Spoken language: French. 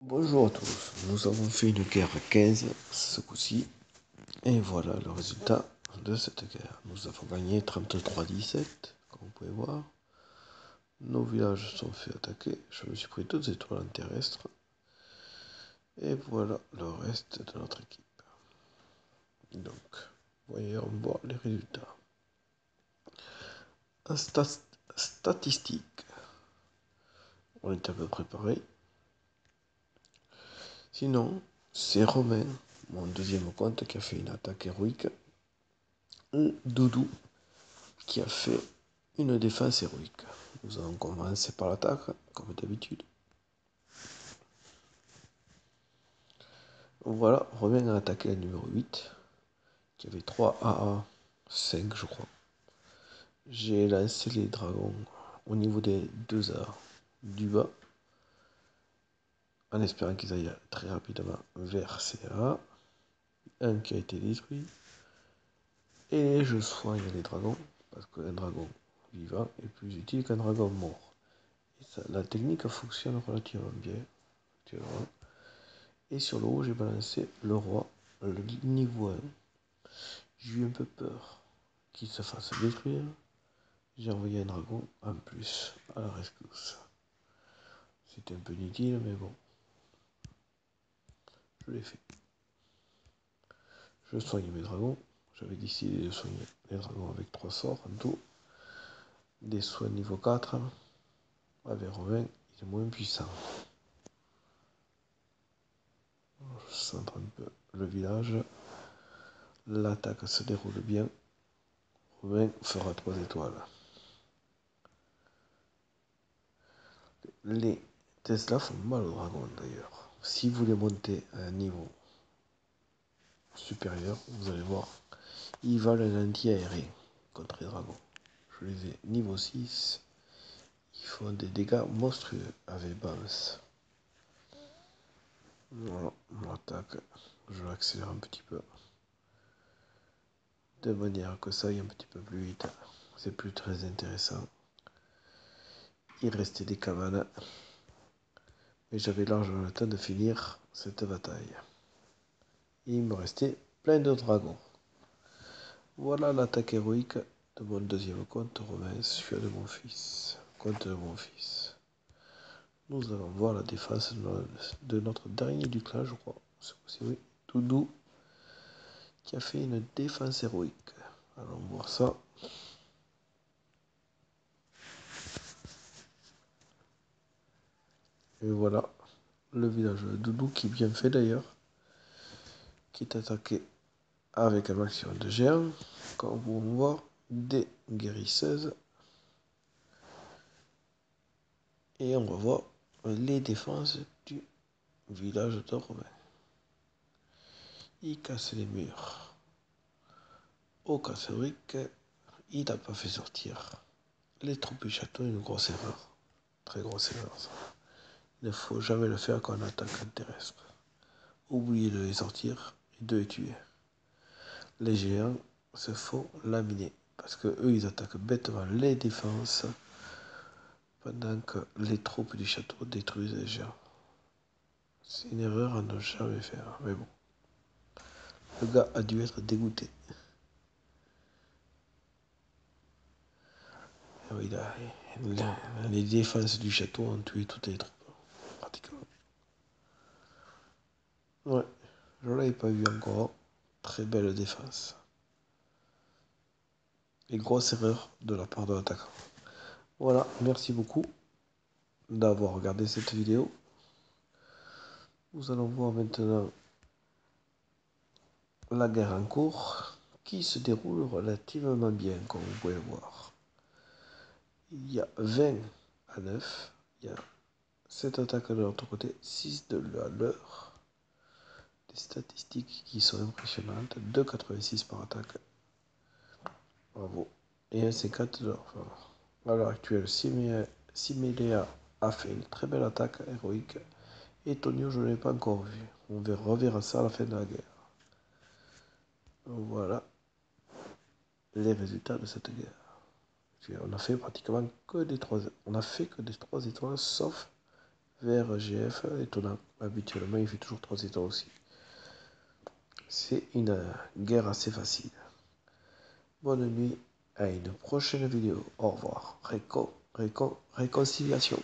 Bonjour à tous, nous avons fait une guerre à 15 ce coup-ci, et voilà le résultat de cette guerre. Nous avons gagné 33-17, comme vous pouvez voir. Nos villages sont fait attaquer, je me suis pris 2 étoiles en terrestre, et voilà le reste de notre équipe. Donc, voyons voir les résultats. En statistique, on est à peu près pareil. Sinon, c'est Romain, mon deuxième compte, qui a fait une attaque héroïque. Doudou, qui a fait une défense héroïque. Nous allons commencer par l'attaque, comme d'habitude. Voilà, Romain a attaqué la numéro 8, qui avait 3 AA, 5 je crois. J'ai lancé les dragons au niveau des 2 A du bas, en espérant qu'ils aillent très rapidement vers CA. Un qui a été détruit. Et je soigne les dragons, parce qu'un dragon vivant est plus utile qu'un dragon mort. Et ça, la technique fonctionne relativement bien. Et sur le haut, j'ai balancé le roi, le niveau 1. J'ai eu un peu peur qu'il se fasse détruire. J'ai envoyé un dragon en plus à la rescousse. C'était un peu inutile, mais bon. Je l'ai fait. Je soigne mes dragons. J'avais décidé de soigner les dragons avec 3 sorts en tout. Des soins niveau 4. Avec Romain, il est moins puissant. Je centre un peu le village. L'attaque se déroule bien. Romain fera 3 étoiles. Les Tesla font mal aux dragons d'ailleurs. Si vous les montez à un niveau supérieur, vous allez voir, ils valent un anti-aérien contre les dragons. Je les ai niveau 6. Ils font des dégâts monstrueux avec Bounce. Voilà, on attaque. Je l'accélère un petit peu. De manière que ça aille un petit peu plus vite. C'est plus très intéressant. Il restait des cabanes. Mais j'avais largement le temps de finir cette bataille. Et il me restait plein de dragons. Voilà l'attaque héroïque de mon deuxième compte, Romain, celui de mon fils. Compte de mon fils. Nous allons voir la défense de notre dernier du clan, je crois. C'est oui, Doudou, qui a fait une défense héroïque. Allons voir ça. Et voilà, le village de Doudou, qui est bien fait d'ailleurs, qui est attaqué avec un maximum de géants. Comme vous pouvez voir, des guérisseuses. Et on va voir les défenses du village de Romain. Il casse les murs. Au casse-briques, il n'a pas fait sortir les troupes du château, une grosse erreur. Très grosse erreur, ça. Il ne faut jamais le faire quand on attaque terrestre. Oubliez de les sortir et de les tuer. Les géants se font laminer parce que eux ils attaquent bêtement les défenses pendant que les troupes du château détruisent les géants. C'est une erreur à ne jamais faire, mais bon. Le gars a dû être dégoûté. Les défenses du château ont tué toutes les troupes, pratiquement. Ouais, je ne l'avais pas vu encore. Très belle défense. Et grosse erreur de la part de l'attaquant. Voilà, merci beaucoup d'avoir regardé cette vidéo. Nous allons voir maintenant la guerre en cours qui se déroule relativement bien, comme vous pouvez voir. Il y a 20 à 9. Il y a 7 attaques de l'autre côté, 6 de la leur. Des statistiques qui sont impressionnantes. 2,86 par attaque. Bravo. Et 1,50 de leur. À l'heure actuelle, Siméléa a fait une très belle attaque héroïque. Et Tonio, je ne l'ai pas encore vu. On reverra ça à la fin de la guerre. Voilà les résultats de cette guerre. On a fait pratiquement que des 3. On a fait que des 3 étoiles, sauf VRGF, étonnant. Habituellement, il fait toujours 3 étoiles aussi. C'est une guerre assez facile. Bonne nuit, à une prochaine vidéo. Au revoir. Réconciliation.